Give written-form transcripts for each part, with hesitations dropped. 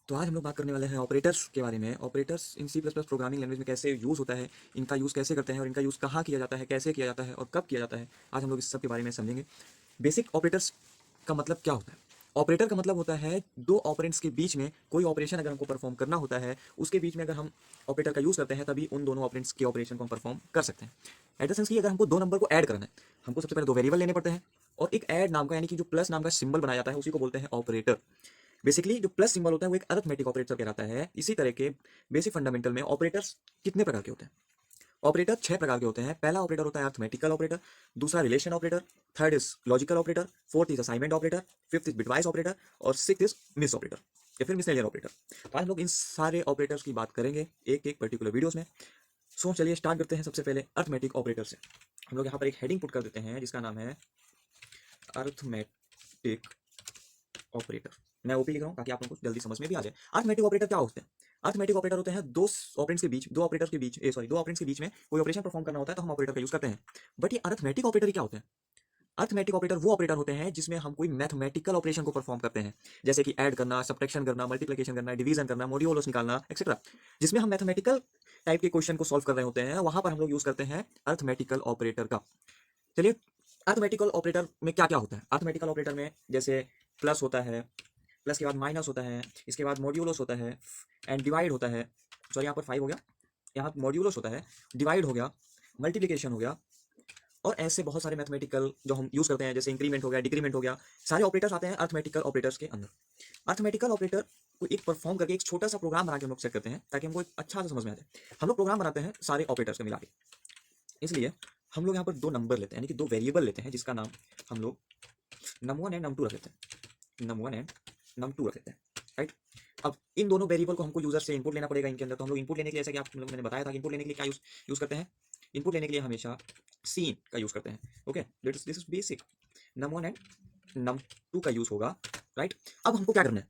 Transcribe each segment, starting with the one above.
तो आज हम लोग बात करने वाले हैं ऑपरेटर्स के बारे में। Operators in C plus plus programming language में कैसे यूज़ होता है, इनका यूज़ कैसे करते हैं और इनका यूज़ कहाँ किया जाता है, कैसे किया जाता है और कब किया जाता है। आज हम लोग इस सब के बारे में समझेंगे। बेसिक ऑपरेटर्स का मतलब क्या होता है? ऑपरेटर का मतलब होता है दो ऑपरेंड्स के बीच में कोई ऑपरेशन अगर हमको परफॉर्म करना होता है, उसके बीच में अगर हम ऑपरेटर का यूज़ करते हैं तभी उन दोनों ऑपरेंड्स के ऑपरेशन को हम परफॉर्म कर सकते हैं। एट द सेंस कि अगर हमको दो नंबर को ऐड करना है, हमको सबसे पहले दो वेरिएबल लेने पड़ते हैं और एक ऐड नाम का यानी कि जो प्लस नाम का सिंबल बनाया जाता है उसी को बोलते हैं ऑपरेटर। बेसिकली जो प्लस सिंबल होता है वो एक अरिथमेटिक ऑपरेटर कहलाता है। इसी तरह के बेसिक फंडामेंटल में ऑपरेटर्स कितने प्रकार के होते हैं? ऑपरेटर 6 प्रकार के होते हैं। पहला ऑपरेटर होता है अरिथमेटिकल ऑपरेटर, दूसरा relation operator, third is logical operator, fourth is assignment operator, fifth is bitwise operator और सिक्स्थ इज मिस ऑपरेटर या फिर मिसलेनियर ऑपरेटर। तो आज हम लोग इन सारे ऑपरेटर्स की बात करेंगे एक एक पर्टिकुलर वीडियोस में। सो चलिए स्टार्ट करते हैं सबसे पहले अरिथमेटिक ऑपरेटर से। हम लोग यहाँ पर एक हेडिंग पुट कर देते हैं जिसका नाम है अरिथमेटिक ऑपरेटर। मैं ओपी लिख रहा हूँ ताकि आप लोगों को जल्दी समझ में भी आ जाए। अरिथमेटिक ऑपरेटर क्या होते हैं? अरिथमेटिक ऑपरेटर होते हैं दो ऑपरेंड्स के बीच, दो ऑपरेटर्स के बीच, दो ऑपरेंड्स के बीच में कोई ऑपरेशन परफॉर्म करना होता है तो हम ऑपरेटर का यूज करते हैं। बट ये अरिथमेटिक ऑपरेटर क्या होते हैं? अरिथमेटिक ऑपरेटर वो ऑपरेटर होते हैं जिसमें हम कोई मैथमेटिकल ऑपरेशन को परफॉर्म करते हैं, जैसे कि ऐड करना, सब्ट्रैक्शन करना, मल्टीप्लिकेशन करना, डिवीजन करना, मॉड्यूलस निकालना एक्सेट्रा। जिसमें हम मैथमेटिकल टाइप के क्वेश्चन को सॉल्व कर रहे होते हैं, वहां पर हम लोग यूज करते हैं अरिथमेटिकल ऑपरेटर का। चलिए, अरिथमेटिकल ऑपरेटर में क्या क्या होता है? अरिथमेटिकल ऑपरेटर में जैसे प्लस होता है, प्लस के बाद माइनस होता है, इसके बाद मॉड्यूलस होता है एंड डिवाइड होता है। सॉरी, यहाँ पर 5 हो गया, यहाँ मॉड्यूलस होता है, डिवाइड हो गया, मल्टीप्लिकेशन हो गया और ऐसे बहुत सारे मैथमेटिकल जो हम यूज करते हैं जैसे इंक्रीमेंट हो गया, डिक्रीमेंट हो गया। सारे ऑपरेटर्स आते हैं अरिथमेटिकल ऑपरेटर्स के अंदर। अरिथमेटिकल ऑपरेटर को एक परफॉर्म करके एक छोटा सा प्रोग्राम बना के हम लोग सेट करते हैं ताकि हमको एक अच्छा सा समझ में आ जाए। हम लोग प्रोग्राम बनाते हैं सारे ऑपरेटर्स को मिला के, इसलिए हम लोग यहाँ पर दो नंबर लेते हैं यानी कि दो वेरिएबल लेते हैं जिसका नाम हम लोग num1 एंड num2 रख लेते हैं। num1 एंड num2 रख लेते हैं, राइट। अब इन दोनों वेरिएबल को हमको यूजर से इनपुट लेना पड़ेगा इनके अंदर। तो हम लोग इनपुट लेने के लिए, जैसा कि आप लोगों मैंने बताया था कि इनपुट लेने के लिए क्या यूज करते हैं। इनपुट लेने के लिए हमेशा सीन का यूज करते हैं। Okay, this is basic. num1 and num2 का यूज होगा, राइट। अब हमको क्या करना है?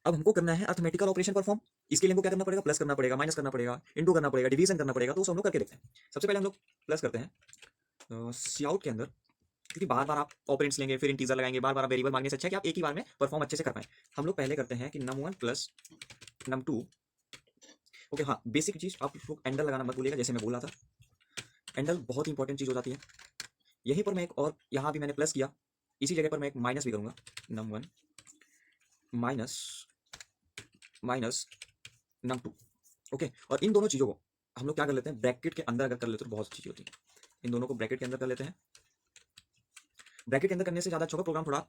अब हमको करना है अरिथमेटिकल ऑपरेशन परफॉर्म। इसके लिए हमको क्या करना पड़ेगा? प्लस करना पड़ेगा, माइनस करना पड़ेगा, इंटू करना पड़ेगा, डिवीजन करना पड़ेगा। तो उसे हम लोग करके देखते हैं। सबसे पहले हम लोग प्लस करते हैं सी आउट के अंदर, क्योंकि बार बार आप ऑपरेंड्स लेंगे फिर इंटीजर लगाएंगे, बार बार आप वेरिएबल मांगने से अच्छा है कि आप एक ही बार में परफॉर्म अच्छे से कर पाए। हम लोग पहले करते हैं कि num1 प्लस num2। ओके, हाँ, बेसिक चीज आप लोग एंडल लगाना मत भूलिएगा, जैसे मैं बोला था। एंडल बहुत इंपॉर्टेंट चीज हो जाती है। यहीं पर मैं एक और, यहाँ भी मैंने प्लस किया, इसी जगह पर मैं एक माइनस भी करूंगा। num1 minus minus num2। Okay, और इन दोनों चीजों को हम लोग क्या कर लेते हैं? ब्रैकेट के अंदर अगर कर लेते तो बहुत अच्छी चीज होती है। इन दोनों को ब्रैकेट के अंदर कर लेते हैं। ब्रैकेट के अंदर करने से ज्यादा अच्छा होगा, प्रोग्राम थोड़ा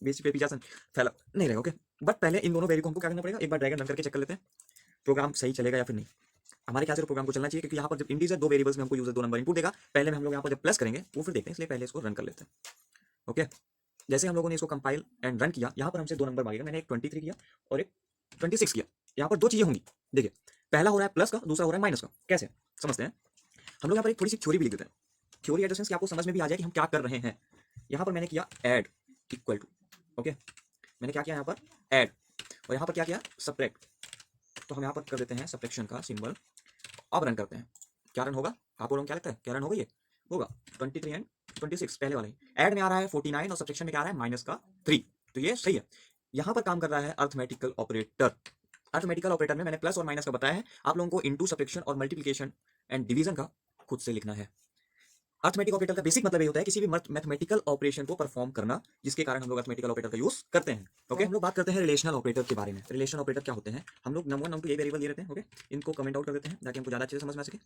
बेसिक पे पीछा फैला नहीं रहेगा। ओके, बट पहले इन दोनों वेरिएबल को हमको क्या करना पड़ेगा? एक बार ड्रैग एंड रन करके चेक कर लेते हैं प्रोग्राम सही चलेगा या फिर नहीं। हमारे ख्याल से प्रोग्राम को चलना चाहिए, क्योंकि यहाँ पर जब इंटीजर दो वेरिएबल्स में हमको यूजर दो नंबर इनपुट देगा, पहले में हम लोग यहाँ पर जब प्लस करेंगे वो फिर देखते हैं, इसलिए पहले इसको रन कर लेते हैं। ओके, जैसे हम लोगों ने इसको कंपाइल एंड रन किया, यहाँ पर हमसे दो नंबर मांगेगा। मैंने एक 23 किया और एक 26 किया। यहाँ पर दो चीजें होंगी, देखिए, पहला हो रहा है प्लस का, दूसरा हो रहा है माइनस का। कैसे समझते हैं? हम लोग यहाँ पर एक थोड़ी सी थ्योरी भी लिख देते हैं। थ्योरी एट द सेंस कि आपको समझ में भी आ जाए कि हम क्या कर रहे हैं। यहाँ पर मैंने किया ऐड इक्वल टू, ओके, मैंने क्या किया यहाँ पर? ऐड। और यहाँ पर क्या किया? सब्ट्रैक्ट। तो हम यहाँ पर कर देते हैं सब्ट्रैक्शन का सिंबल। अब रन करते हैं, क्या रन होगा? आप लोगों को क्या लगता है क्या रन होगा? ये होगा 23 एंड 26, पहले वाला ही। ऐड में आ रहा है 49 और सब्ट्रैक्शन में क्या आ रहा है? माइनस का 3। तो ये सही है। यहाँ पर काम कर रहा है अरिथमेटिकल ऑपरेटर। अरिथमेटिकल ऑपरेटर में मैंने प्लस और माइनस का बताया है, आप लोगों को इंटू, सब्ट्रैक्शन और मल्टीप्लिकेशन एंड डिवीजन का खुद से लिखना है। अरिथमेटिक ऑपरेटर का बेसिक मतलब ये होता है किसी भी मैथमेटिकल ऑपरेशन को परफॉर्म करना, जिसके कारण हम लोग अरिथमेटिकल ऑपरेटर का यूज करते हैं। ओके, हम लोग बात करते हैं रिलेशनल ऑपरेटर के बारे में। रिलेशनल ऑपरेटर क्या होते हैं? हम लोग num1 num2 ये वेरिएबल दे देते हैं। ओके, इनको कमेंट आउट कर देते हैं ताकि हमको ज्यादा अच्छे से समझ में आ सके।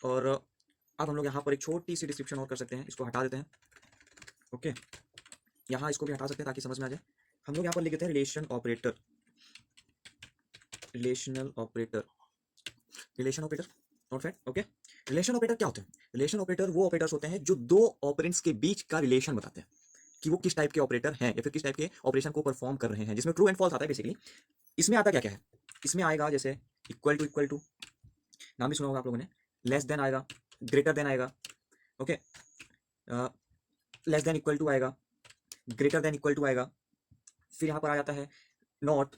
और अब हम लोग यहाँ पर एक छोटी सी डिस्क्रिप्शन और कर सकते हैं, इसको हटा देते हैं। ओके, यहाँ इसको भी हटा सकते हैं ताकि समझ में आ जाए। हम लोग यहाँ पर लिख देते हैं relation operator, relational operator, relation operator not fat. Okay, relation operator क्या होते हैं? रिलेशन ऑपरेटर वो ऑपरेटर्स होते हैं जो दो ऑपरेंड्स के बीच का रिलेशन बताते हैं कि वो किस टाइप के ऑपरेटर हैं या फिर किस टाइप के ऑपरेशन को परफॉर्म कर रहे हैं, जिसमें ट्रू एंड फॉल्स आता है बेसिकली। इसमें आता क्या क्या है? इसमें आएगा जैसे इक्वल टू, नाम भी सुना होगा आप लोगों ने। लेस देन आएगा, ग्रेटर देन आएगा। Okay, less than equal to आएगा, ग्रेटर देन इक्वल टू आएगा। फिर यहाँ पर आ जाता है नॉट,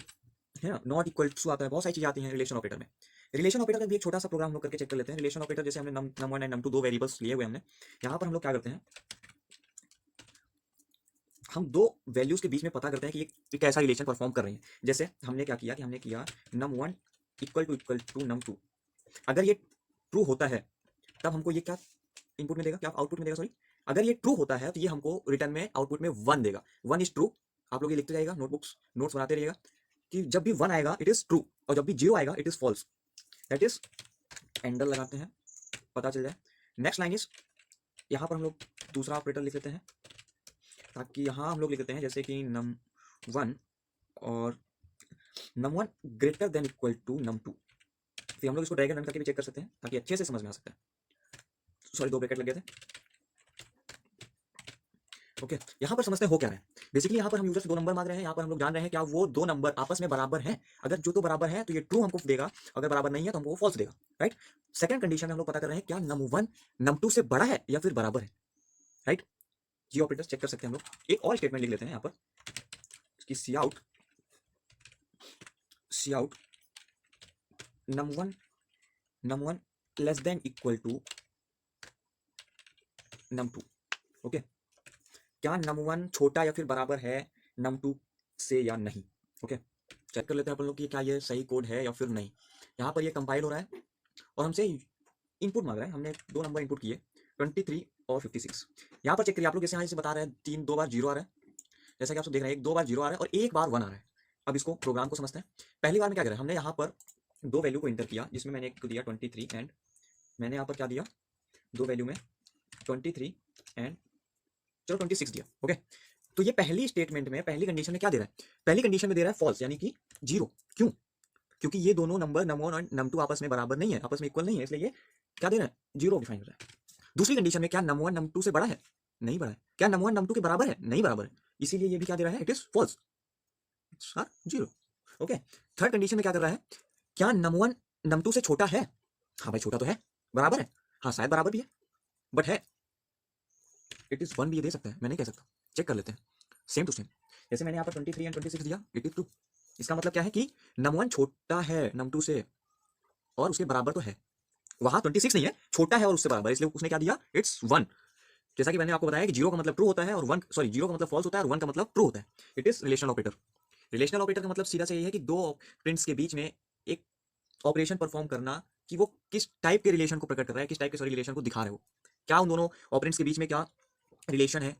है ना, नॉट इक्वल टू आता है। बहुत सारी चीजें आती हैं रिलेशन ऑपरेटर में। रिलेशन ऑपरेटर का भी एक छोटा सा प्रोग्राम हम लोग करके चेक कर लेते हैं। रिलेशन ऑपरेटर जैसे हमने num1 एंड num2 दो वेरिएबल्स लिए हुए हमने, यहाँ पर हम लोग क्या करते हैं? हम दो वैल्यूज के बीच में पता करते हैं कि ये कैसा रिलेशन परफॉर्म कर रही है। जैसे हमने क्या किया कि हमने किया num1 इक्वल टू num2। अगर ये ट्रू होता है तब हमको ये क्या इनपुट में देगा, क्या आउटपुट में देगा, सॉरी। अगर ये ट्रू होता है तो ये हमको रिटर्न में आउटपुट में 1 देगा। 1 इज ट्रू। आप लोग ये लिखते जाइएगा, नोट्स बनाते रहिएगा कि जब भी 1 आएगा इट इज ट्रू और जब भी 0 आएगा it is false. That is एंडल लगाते हैं, पता चल जाए। नेक्स्ट लाइन इज, यहाँ पर हम लोग दूसरा ऑपरेटर लिख लेते हैं, ताकि यहाँ हम लोग लिख लेते हैं जैसे कि num1 और num1 greater than equal to num2। फिर हम लोग इसको ड्रैग एंड रन करके भी चेक कर सकते हैं ताकि अच्छे से समझ में आ सकता है। सॉरी, 2 ब्रैकेट लगे थे। ओके, यहाँ पर समझते हैं हो क्या रहा है। बेसिकली यहाँ पर हम यूजर से 2 नंबर मांग रहे हैं। यहाँ पर हम लोग जान रहे हैं क्या वो 2 नंबर आपस में बराबर हैं। अगर जो तो बराबर है तो ये ट्रू हमको देगा, अगर बराबर नहीं है तो हमको फॉल्स देगा, राइट। सेकंड कंडीशन में हम लोग पता कर रहे हैं क्या num1 num2 से बड़ा है या फिर बराबर है, राइट। ये ऑपरेटर्स चेक कर सकते हैं हम लोग। एक और स्टेटमेंट लिख लेते हैं यहाँ पर कि cout num1 less than equal to num2। Okay, क्या num1 छोटा या फिर बराबर है num2 से या नहीं। ओके, चेक कर लेते हैं अपन लोग कि क्या ये सही कोड है या फिर नहीं। यहाँ पर ये कंपाइल हो रहा है और हमसे इनपुट मांग रहा है। हमने 2 नंबर इनपुट किए 23 और 56। यहाँ पर चेक करिए आप लोग, जैसे यहाँ से बता रहे हैं 2 बार 0 आ रहा है, जैसा कि आप सब देख रहे हैं 2 बार 0 आ रहा है और 1 बार 1 आ रहा है। अब इसको प्रोग्राम को समझते हैं। पहली बार में क्या करें, हमने यहाँ पर 2 वैल्यू को इंटर किया, जिसमें मैंने एक दिया 23 एंड मैंने यहाँ पर क्या दिया 2 वैल्यू में 23 एंड चलो 26 दिया। ओके, तो ये पहली स्टेटमेंट में पहली कंडीशन में क्या दे रहा है, पहली कंडीशन में दे रहा है फॉल्स, यानी कि 0। क्यों? क्योंकि ये दोनों नंबर num1 और num2 आपस में बराबर नहीं है, आपस में इक्वल नहीं है, इसलिए ये क्या दे रहा है 0 डिफाइन कर रहा है। दूसरी कंडीशन में क्या num1 num2 से बड़ा है, नहीं बड़ा है। क्या num1 num2 के बराबर है, नहीं बराबर है, इसीलिए ये भी क्या दे रहा है, it is false, 0। Okay, third condition में क्या कर रहा है, क्या num1 num2 से छोटा है, हाँ भाई छोटा तो है, बराबर है, हाँ शायद बराबर भी है, बट है, इट इज 1 भी ये दे सकता है, मैं नहीं कह सकता। चेक कर लेते हैं सेम टू सेम। जैसे मैंने यहाँ पर 23 एंड 26 दिया, इट इज ट्रू। इसका मतलब क्या है कि num1 छोटा है num2 से और उसके बराबर तो है। वहां 26 नहीं है, छोटा है और उससे बराबर, इसलिए उसने क्या दिया, इट्स 1। जैसा कि मैंने आपको बताया कि 0 का मतलब ट्रू होता है और 1 सॉरी 0 का मतलब फॉल्स होता है और 1 का मतलब ट्रू होता है। It is relational operator. Relational operator का मतलब सीधा से ये है कि 2 प्रिंट्स के बीच में एक ऑपरेशन परफॉर्म करना कि वो किस टाइप के रिलेशन को प्रकट कर रहा है, किस टाइप के सॉरी रिलेशन को दिखा रहे हो, क्या उन दोनों ऑपरेंट्स के बीच में क्या रिलेशन है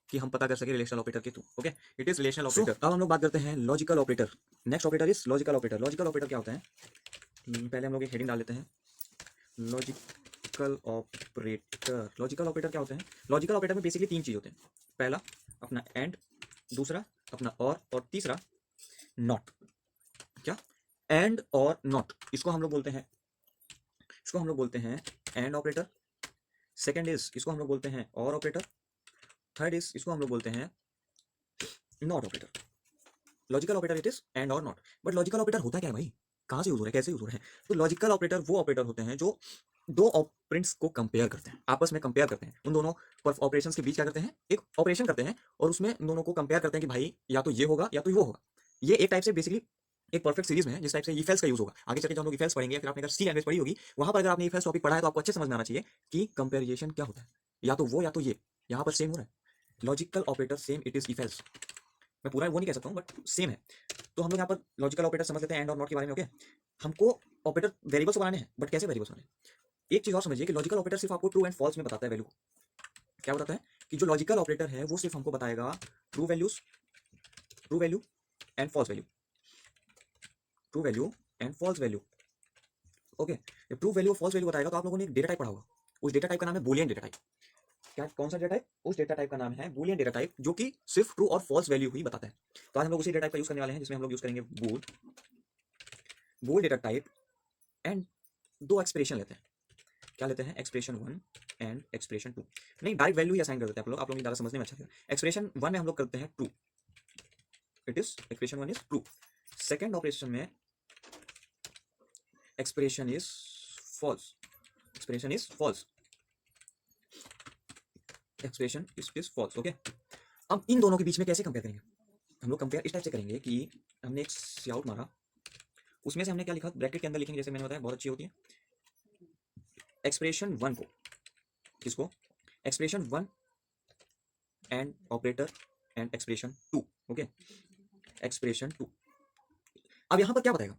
कि हम पता कर सके रिलेशनल ऑपरेटर के through. Okay, it is relational operator. अब हम लोग बात करते हैं logical operator. Next operator is logical operator. Logical operator क्या होता है, पहले हम लोग एक हेडिंग डाल लेते हैं, लॉजिकल ऑपरेटर। लॉजिकल ऑपरेटर क्या होते हैं, लॉजिकल ऑपरेटर में बेसिकली 3 चीज होते हैं। पहला अपना एंड, दूसरा अपना और तीसरा नॉट। क्या, एंड और नॉट, इसको हम लोग बोलते हैं एंड ऑपरेटर। सेकंड इज, इसको हम लोग बोलते हैं और ऑपरेटर। थर्ड इज, इसको हम लोग बोलते हैं not operator. Logical operator it is and और नॉट। बट लॉजिकल ऑपरेटर होता क्या है भाई, कहाँ से यूज हो रहा है, कैसे यूज हो रहा है। तो लॉजिकल ऑपरेटर वो ऑपरेटर होते हैं जो 2 ऑपरेंट्स को कंपेयर करते हैं, आपस में कंपेयर करते हैं। उन दोनों ऑपरेशंस के बीच क्या करते हैं, एक ऑपरेशन करते हैं और उसमें उन दोनों को कंपेयर करते हैं कि भाई या तो ये होगा या तो वो होगा। ये एक टाइप से बेसिकली एक परफेक्ट सीरीज में है, जिस टाइप से इफ एल्स का यूज होगा। आगे चलकर जब हम लोग इफ एल्स पढ़ेंगे, फिर आपने अगर सी लैंग्वेज पढ़ी होगी, वहां पर अगर आपने इफ एल्स टॉपिक पढ़ा है तो आपको अच्छे समझ में आना चाहिए कि कंपेरिजेशन क्या होता है, या तो वो या तो ये। यहाँ पर सेम हो रहा है, logical operator same, it is if else. मैं पूरा वो नहीं कह सकता हूँ बट सेम है। तो हम लोग यहाँ पर लॉजिकल ऑपरेटर समझ लेते हैं एंड और नॉट के बारे में। ओके, हमको ऑपरेटर वेरिएबल्स बनाने हैं, बट कैसे वेरिएबल्स बनाने हैं। एक चीज और समझिए कि लॉजिकल ऑपरेटर सिर्फ आपको ट्रू एंड फॉल्स में बताता है वैल्यू को। क्या बताता है कि जो लॉजिकल ऑपरेटर है वो सिर्फ हमको बताएगा true value and false value, true value and false value. Okay, जब ट्रू वैल्यू और फॉल्स वैल्यू बताएगा तो आप लोगों ने एक डेटा टाइप पढ़ा होगा। उस डेटा टाइप का नाम है बूलियन डेटा टाइप। क्या, कौन सा डेटा टाइप, उस डेटा टाइप का नाम है बूलियन डेटा टाइप, जो कि सिर्फ ट्रू और फॉल्स वैल्यू ही बताता है। तो आज हम लोग उसी डेटा टाइप का यूज करने वाले हैं, जिसमें हम लोग यूज करेंगे बूल डेटा टाइप एंड 2 एक्सप्रेशन लेते हैं। क्या लेते हैं, एक्सप्रेशन 1 एंड एक्सप्रेशन 2। नहीं, डायरेक्ट वैल्यू ही असाइन कर देते हैं आप लोग ज़्यादा समझने में अच्छा है। एक्सप्रेशन 1 में हम लोग करते हैं true, it is expression 1 is true. Second operation में expression is false, expression is false, expression is false. Okay, अब इन दोनों के बीच में कैसे कंपेयर करेंगे, हम लोग कंपेयर इस टाइप से करेंगे कि हमने एक सी आउट मारा, उसमें से हमने क्या लिखा, ब्रैकेट के अंदर लिखेंगे, जैसे मैंने बताया बहुत अच्छी होती है। एक्सप्रेशन 1 को, किसको, expression 1 and operator and expression 2। Okay, expression 2। अब यहाँ पर क्या बताएगा,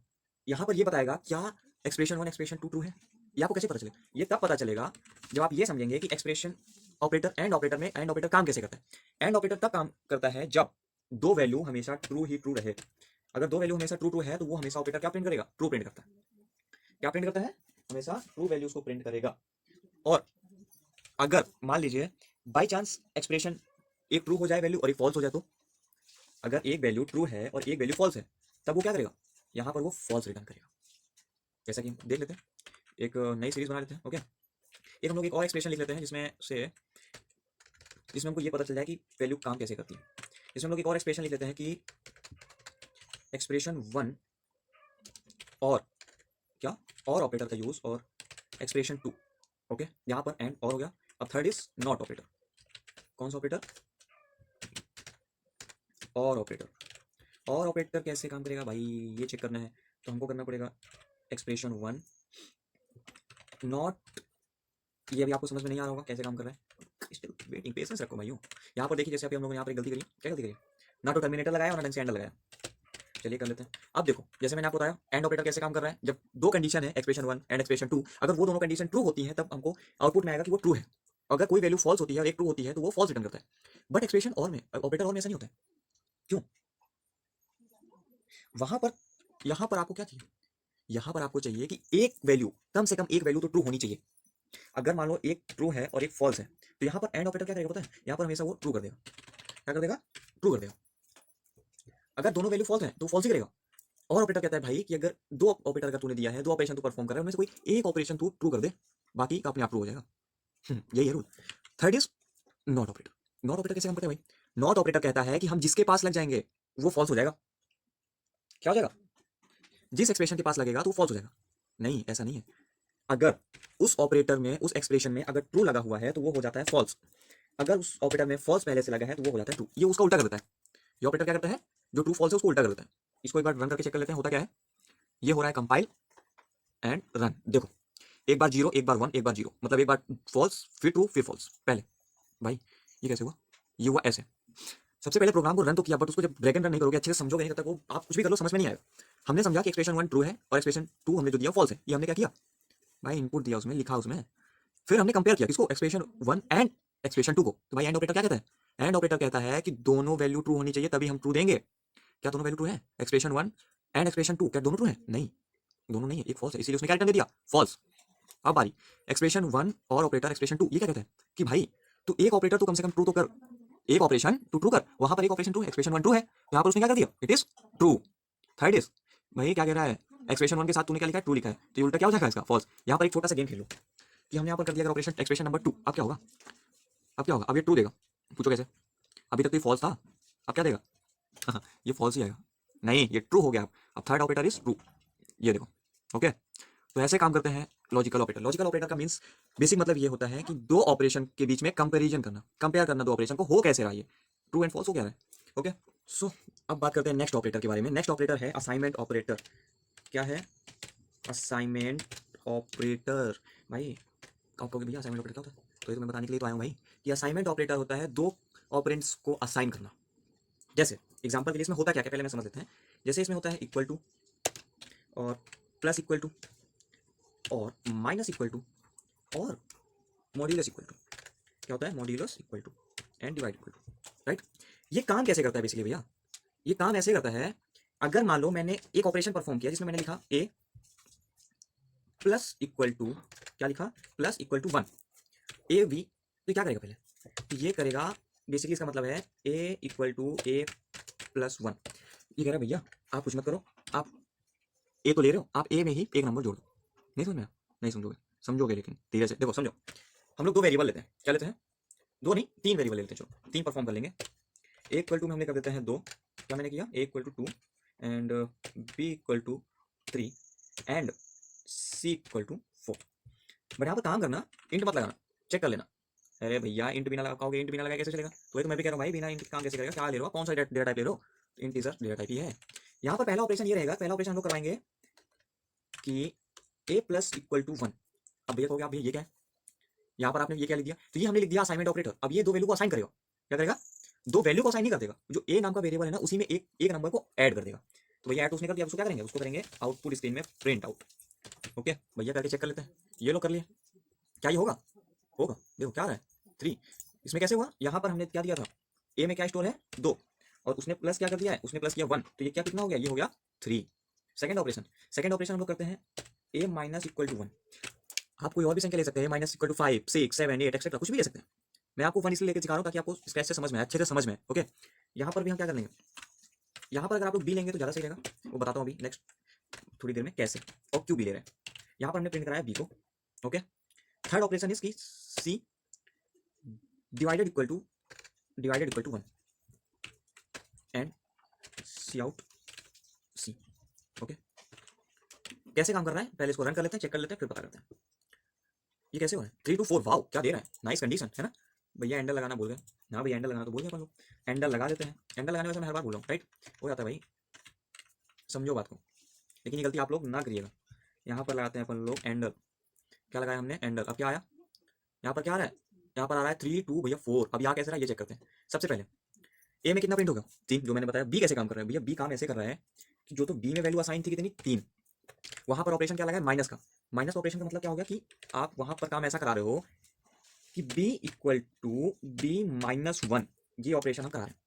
यहाँ पर ये बताएगा क्या एक्सप्रेशन 1 एक्सप्रेशन 2 ट्रू है। ये आपको कैसे पता चलेगा, ये तब पता चलेगा जब आप ये समझेंगे कि एक्सप्रेशन ऑपरेटर एंड ऑपरेटर में एंड ऑपरेटर काम कैसे करता है। एंड ऑपरेटर तब काम करता है जब दो वैल्यू हमेशा ट्रू ही ट्रू रहे। अगर दो वैल्यू हमेशा ट्रू ट्रू है तो वो हमेशा ऑपरेटर क्या प्रिंट करेगा, ट्रू प्रिंट करता है। क्या प्रिंट करता है, हमेशा ट्रू वैल्यूज को प्रिंट करेगा। और अगर मान लीजिए बाई चांस एक्सप्रेशन एक ट्रू हो जाए वैल्यू और एक फॉल्स हो जाए, तो अगर एक वैल्यू ट्रू है और एक वैल्यू फॉल्स है तब वो क्या करेगा, यहाँ पर वो फॉल्स रिटर्न करेगा। जैसा कि हम देख लेते हैं, एक नई सीरीज बना लेते हैं। ओके, एक हम लोग एक और एक्सप्रेशन लिख लेते हैं जिसमें हमको ये पता चल जाए कि वैल्यू काम कैसे करती है। इसमें हम लोग एक और एक्सप्रेशन लिख लेते हैं कि एक्सप्रेशन 1 और क्या, और ऑपरेटर का यूज और एक्सप्रेशन 2। ओके, यहाँ पर एंड और हो गया। अब थर्ड इज नॉट ऑपरेटर। कौन सा ऑपरेटर, और ऑपरेटर। और ऑपरेटर कैसे काम करेगा भाई, ये चेक करना है तो हमको करना पड़ेगा एक्सप्रेशन 1 नॉट, ये भी आपको समझ में नहीं आ रहा होगा कैसे काम कर रहा है, स्टिल वेटिंग, पेशेंस रखो भाइयों। यहाँ पर देखिए जैसे अभी हम लोगों ने यहाँ पर गलती करी, क्या गलती करी, ना तो टर्मिनेटर लगाया और ना ढंग से एंड लगाया। चलिए कर लेते हैं। अब देखो जैसे मैंने आपको बताया एंड ऑपरेटर कैसे काम कर रहा है, जब दो कंडीशन है एक्सप्रेशन 1 एंड एक्सप्रेशन 2, अगर वो दोनों कंडीशन ट्रू होती है तब हमको आउटपुट में आएगा कि वो ट्रू है। अगर कोई वैल्यू फॉल्स होती है और एक ट्रू होती है तो वो फॉल्स रिटर्न करता है। बट एक्सप्रेशन और में, ऑपरेटर और में ऐसा नहीं होता है। क्यों, वहां पर यहाँ पर आपको क्या चाहिए, यहाँ पर आपको चाहिए कि एक वैल्यू, कम से कम एक वैल्यू तो ट्रू होनी चाहिए। अगर मान लो एक ट्रू है और एक फॉल्स है तो यहाँ पर एंड ऑपरेटर क्या करेगा पता है, यहाँ पर हमेशा वो ट्रू कर देगा। क्या कर देगा, ट्रू कर देगा। अगर दोनों वैल्यू फॉल्स है तो फॉल्स ही करेगा। और ऑपरेटर कहता है भाई कि अगर दो ऑपरेटर का तूने दिया है, दो ऑपरेशन तू परफॉर्म कर रहा है, उनमें से कोई एक ऑपरेशन तू ट्रू कर दे, बाकी का अपने आप ट्रू हो जाएगा। यही है rule. Third is not operator. Not operator कैसे काम करता है भाई, नॉट ऑपरेटर कहता है कि हम जिसके पास लग जाएंगे वो फॉल्स हो जाएगा। क्या हो जाएगा, जिस एक्सप्रेशन के पास लगेगा तो वो फॉल्स हो जाएगा। नहीं, ऐसा नहीं है। अगर उस ऑपरेटर में, उस एक्सप्रेशन में अगर ट्रू लगा हुआ है तो वो हो जाता है फॉल्स। अगर उस ऑपरेटर में फॉल्स पहले से लगा है तो वो हो जाता है ट्रू। ये उसका उल्टा कर देता है। ये ऑपरेटर क्या करता है, जो ट्रू फॉल्स है उसको उल्टा कर देता है। इसको एक बार रन करके चेक कर लेते हैं होता क्या है। ये हो रहा है कंपाइल एंड रन। देखो एक बार जीरो, एक बार वन, एक बार जीरो, मतलब एक बार फॉल्स फिर ट्रू फिर फॉल्स। पहले भाई ये कैसे हुआ, ये हुआ ऐसे। सबसे पहले प्रोग्राम को रन तो किया, बट उसको जब ड्रैग एंड रन नहीं करोगे, अच्छे से समझोगे नहीं, तब तक वो आप कुछ भी कर लो समझ में नहीं आएगा। हमने समझा कि एक्सप्रेशन 1 ट्रू है और एक्सप्रेशन 2 हमने जो दिया फॉल्स है। ये हमने क्या किया भाई, इनपुट दिया उसमें, लिखा उसमें, फिर हमने कंपेयर किया किसको, एक्सप्रेशन 1 एंड एक्सप्रेशन 2 को। तो भाई एंड ऑपरेटर क्या कहता है, एंड ऑपरेटर कहता है कि दोनों वैल्यू ट्रू होनी चाहिए तभी हम ट्रू देंगे। क्या दोनों वैल्यू ट्रू है, एक्सप्रेशन 1 एंड एक्सप्रेशन 2 क्या दोनों ट्रू है, नहीं दोनों नहीं है, एक फॉल्स है, इसीलिए उसने क्या रिटर्न दे दिया, फॉल्स। अब बारी एक्सप्रेशन 1 और ऑपरेटर एक्सप्रेशन 2, ये क्या कहता है कि भाई तू एक ऑपरेटर तू कम से कम ट्रू तो कर, एक ऑपरेशन तू ट्रू कर। वहां पर एक ऑपरेशन ट्रू है, एक्सप्रेशन 1 ट्रू है, तो यहाँ पर उसने क्या कर दिया, it is true. Third is भाई क्या कह रहा है, एक्सप्रेशन 1 के साथ तूने क्या लिखा है, ट्रू लिखा है, तो ये उल्टा क्या हो जाएगा इसका, फॉल्स। यहाँ पर एक छोटा सा गेम खेल लो कि हमने यहाँ पर कर दिया अगर ऑपरेशन एक्सप्रेशन नंबर 2, अब क्या होगा, अब क्या होगा, अब ये ट्रू देगा। पूछो कैसे, अभी तक तो ये फॉल्स था, अब क्या देगा, ये फॉल्स ही आएगा। नहीं ये ट्रू हो गया। अब थर्ड ऑपरेटर इज ट्रू, ये देखो। ओके, तो ऐसे काम करते हैं लॉजिकल ऑपरेटर। लॉजिकल ऑपरेटर का मींस बेसिक मतलब ये होता है कि दो ऑपरेशन के बीच में कंपैरिजन करना, कंपेयर करना दो ऑपरेशन को, हो कैसे रहा, ये ट्रू एंड फॉल्स हो क्या रहा है। ओके, सो अब बात करते हैं नेक्स्ट ऑपरेटर के बारे में। नेक्स्ट ऑपरेटर है असाइनमेंट ऑपरेटर। क्या है, असाइनमेंट ऑपरेटर। भाई आप कहोगे भैया असाइनमेंट ऑपरेटर क्या होता है, तो ये तो मैं बताने के लिए तो आया हूँ भाई कि असाइनमेंट ऑपरेटर होता है दो ऑपरेंड्स को असाइन करना। जैसे एग्जांपल के लिए इसमें होता क्या क्या पहले मैं समझ लेते हैं। जैसे इसमें होता है इक्वल टू और प्लस इक्वल टू और माइनस इक्वल टू और मॉड्यूलस इक्वल टू। क्या होता है, modulus equal to and divide equal to, right. ये काम कैसे करता है बेसिकली भैया, ये काम ऐसे करता है, अगर मान लो मैंने एक ऑपरेशन परफॉर्म किया जिसमें मैंने लिखा ए प्लस इक्वल टू, क्या लिखा, plus equal to 1 A B, तो क्या करेगा पहले, तो ये करेगा बेसिकली, इसका मतलब है ए इक्वल टू ए प्लस 1। ये कह रहा है भैया आप कुछ मत करो, आप ए तो ले रहे हो, आप ए में ही एक नंबर जोड़ दो। नहीं समझ में आया? नहीं समझोगे, समझोगे लेकिन धीरे से देखो, समझो। हम लोग दो वेरिएबल लेते हैं, क्या लेते हैं, दो नहीं तीन वेरिएबल लेते हैं, चलो तीन परफॉर्म कर लेंगे। ए इक्वल टू में हमने कर देते हैं 2, क्या मैंने किया, A equal to 2 and B equal to 3 and C equal to 4। But यहाँ पर काम करना, इंट मत लगाना, चेक कर लेना। अरे भैया इंट बिना लगाओगे, इंट बिना लगाए कैसे चलेगा, तो ये तो मैं भी कह रहा हूँ भाई, बिना इंट काम कैसे करेगा, क्या ले रहे हो, कौन सा डेटा टाइप ले रहे हो, इंटीजर डेटा टाइप ही है। यहाँ पर पहला ऑपरेशन ये रहेगा, पहला ऑपरेशन हम लोग करवाएंगे कि ए प्लस इक्वल टू 1। अब भैया कहोगे आप भैया ये क्या है, यहाँ पर आपने ये क्या लिख दिया, तो ये हमने लिख दिया असाइनमेंट ऑपरेटर। अब ये दो वैल्यू को असाइन करेगा, क्या करेगा, दो वैल्यू को असाइन नहीं कर देगा, जो ए नाम का वेरिएबल है ना उसी में एक एक नंबर को ऐड कर देगा। तो भैया ऐड उसने कर दिया, उसको क्या करेंगे, उसको करेंगे आउटपुट स्क्रीन में प्रिंट आउट। ओके भैया करके चेक कर लेते हैं, ये लो कर लिया, क्या ये होगा, होगा, देखो क्या आ रहा है 3। इसमें कैसे हुआ, यहाँ पर हमने क्या दिया था, ए में क्या स्टोर है 2, और उसने प्लस क्या कर दिया है, उसने प्लस किया 1, तो ये क्या कितना हो गया, ये हो गया 3। सेकंड ऑपरेशन हम लोग करते हैं ए माइनस इक्वल टू 1। आप कोई और भी संख्या ले सकते हैं, माइनस इक्वल टू 5 6 7 8 एक्सेट्रा, कुछ भी ले सकते हैं। मैं आपको 1 इसलिए लेकर सिखा रहा हूँ ताकि आपको स्क्रैच से समझ में आए, अच्छे से समझ में आए। ओके यहाँ पर भी हम क्या कर लेंगे, यहाँ पर अगर आप लोग बी लेंगे तो ज़्यादा सही रहेगा, वो बताता हूँ अभी नेक्स्ट थोड़ी देर में कैसे, और क्यों बी ले रहे हैं। यहाँ पर हमने प्रिंट कराया बी को। ओके थर्ड ऑपरेशन इज की C divided equal to 1 and C out C. Okay कैसे काम कर रहा है, पहले इसको रन कर लेते हैं, चेक कर लेते हैं, फिर पता करते हैं ये कैसे हो रहा है। 3 to 4, वाओ क्या दे रहा है, नाइस कंडीशन है ना। भैया एंडल लगाना भूल गए, हाँ भैया एंडल लगाना तो भूल गए अपन लोग, एंडल लगा देते हैं। एंडल लगाने में मैं हर बार भूल रहा हूँ, राइट, हो जाता है भाई, समझो बात को, लेकिन ये गलती आप लोग ना करिएगा। यहाँ पर लगाते हैं अपन लोग एंडल, क्या लगाया हमने एंडल, अब क्या आया, यहाँ पर क्या आ रहा है, यहाँ पर आ रहा है 3 2 भैया 4। अब यहाँ कैसे रहा है ये चेक करते हैं। सबसे पहले ए में कितना प्रिंट होगा 3, जो मैंने बताया। बी कैसे काम कर रहा है, भैया बी काम ऐसे कर रहा है कि जो तो बी में वैल्यू असाइन थी कितनी 3, वहां पर ऑपरेशन क्या लगा है माइनस का। माइनस ऑपरेशन का मतलब क्या हो गया कि आप वहां पर काम ऐसा करा रहे हो कि b equal to B minus 1, ये ऑपरेशन हम करा रहे हैं।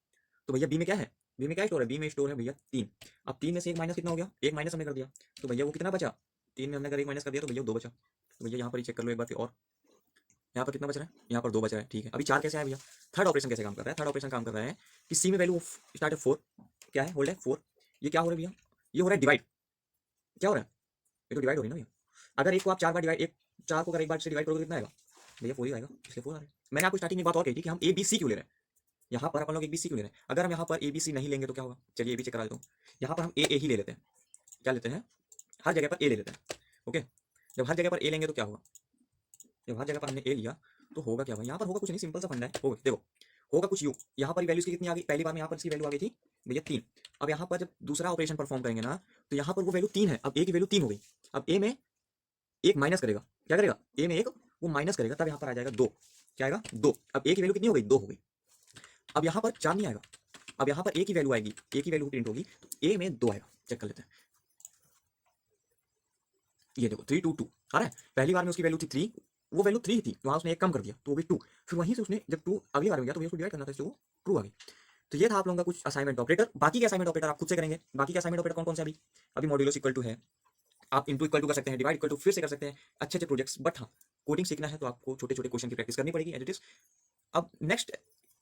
तो भैया बी में क्या है, बी में क्या स्टोर है, बी में स्टोर है भैया 3। अब 3 में से एक माइनस कितना हो गया, एक माइनस हमने कर दिया, तो भैया वो कितना बचा, 3 में हमने अगर एक माइनस कर दिया तो भैया 2 बचा। तो भैया यहाँ पर ही चेक कर लो एक बार फिर, और यहाँ पर कितना बच रहा है, यहाँ पर 2 बच रहा है, ठीक है। अभी 4 कैसे आया भैया, थर्ड ऑपरेशन कैसे काम कर रहा है, थर्ड ऑपरेशन काम कर रहा है कि सी में वैल्यू स्टार्ट है 4, क्या है होल्ड है 4, ये क्या हो रहा है भैया, ये हो रहा है डिवाइड, क्या हो रहा है, ये तो डिवाइड हो रही है ना भैया। अगर एक को आप 4 बार डिवाइड, एक 4 को अगर एक बार से डिवाइड करोगे कितना आएगा भैया, 4 ही आएगा, इसलिए 4 आ रहा है। मैंने आपको स्टार्टिंग में बात और कही थी कि हम ए बी सी क्यों ले रहे हैं, यहाँ पर अपन लोग ए बी सी क्यों ले रहे हैं। अगर हम यहाँ पर ए बी सी नहीं लेंगे तो क्या होगा, चलिए ए बी चेक करा देता हूँ। यहाँ पर हम ए ही ले लेते हैं, क्या लेते हैं, हर जगह पर ए ले लेते हैं। ओके जब हर जगह पर ए लेंगे तो क्या होगा, जब हर जगह पर हमने ए लिया तो होगा क्या भाई, यहाँ पर होगा कुछ नहीं, सिंपल सा फंडा है, होगा देखो, होगा कुछ यूँ, यहाँ पर वैल्यूज की कितनी आ गई, पहली बार में यहाँ पर इसकी वैल्यू आ गई थी भैया 3। अब यहाँ पर जब दूसरा ऑपरेशन परफॉर्म करेंगे ना तो यहाँ पर वो वैल्यू 3 है, अब ए की वैल्यू 3 हो गई। अब ए में एक माइनस करेगा, क्या करेगा, ए में एक वो माइनस करेगा, तब यहाँ पर आ जाएगा 2, क्या आएगा 2। अब ए की वैल्यू कितनी हो गई, 2 हो गई। अब यहाँ पर 4 नहीं आएगा, अब यहाँ पर ए की वैल्यू आएगी, ए की वैल्यू प्रिंट होगी, तो ए में 2 आएगा, चेक कर लेते हैं। ये देखो 3 2 2 आ रहा है, पहली बार में उसकी वैल्यू थी 3, वो वैल्यू 3 थी, वहां उसने एक कम कर दिया तो वो भी 2, फिर वहीं से उसने जब 2 अगली बार में गया तो भैया उसको डिवाइड करना था, इसलिए वो ट्रू आ गई। तो ये था आप लोगों का कुछ असाइनमेंट ऑपरेटर। बाकी के असाइनमेंट ऑपरेटर आप खुद से करेंगे, बाकी के असाइनमेंट ऑपरेटर कौन कौन से अभी, अभी मॉड्यूलस इक्वल टू है, आप इनटू इक्वल टू कर सकते हैं, डिवाइड इक्वल टू फिर से कर सकते हैं, अच्छे अच्छे प्रोजेक्ट्स। बट हाँ कोडिंग सीखना है तो आपको छोटे छोटे क्वेश्चन की प्रैक्टिस करनी पड़ेगी एज इट इज। अब नेक्स्ट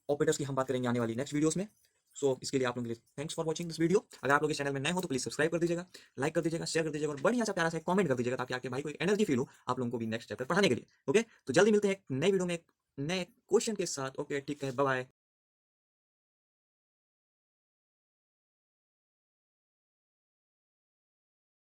ऑपरेटर्स की हम बात करेंगे आने वाली नेक्स्ट वीडियोस में। सो इसके लिए आप लोगों के लिए thanks for watching this video. अगर आप लोग इस चैनल में नए हो तो प्लीज सब्सक्राइब कर दीजिएगा, लाइक कर दीजिएगा, शेयर कर दीजिएगा और बढ़िया सा प्यारा सा कमेंट कर दीजिएगा ताकि आपके भाई को एक एनर्जी फील हो आप लोगों को भी नेक्स्ट चैप्टर पढ़ाने के लिए। ओके तो जल्दी मिलते हैं एक नई वीडियो में एक नए क्वेश्चन के साथ। ओके ठीक है, बाय बाय।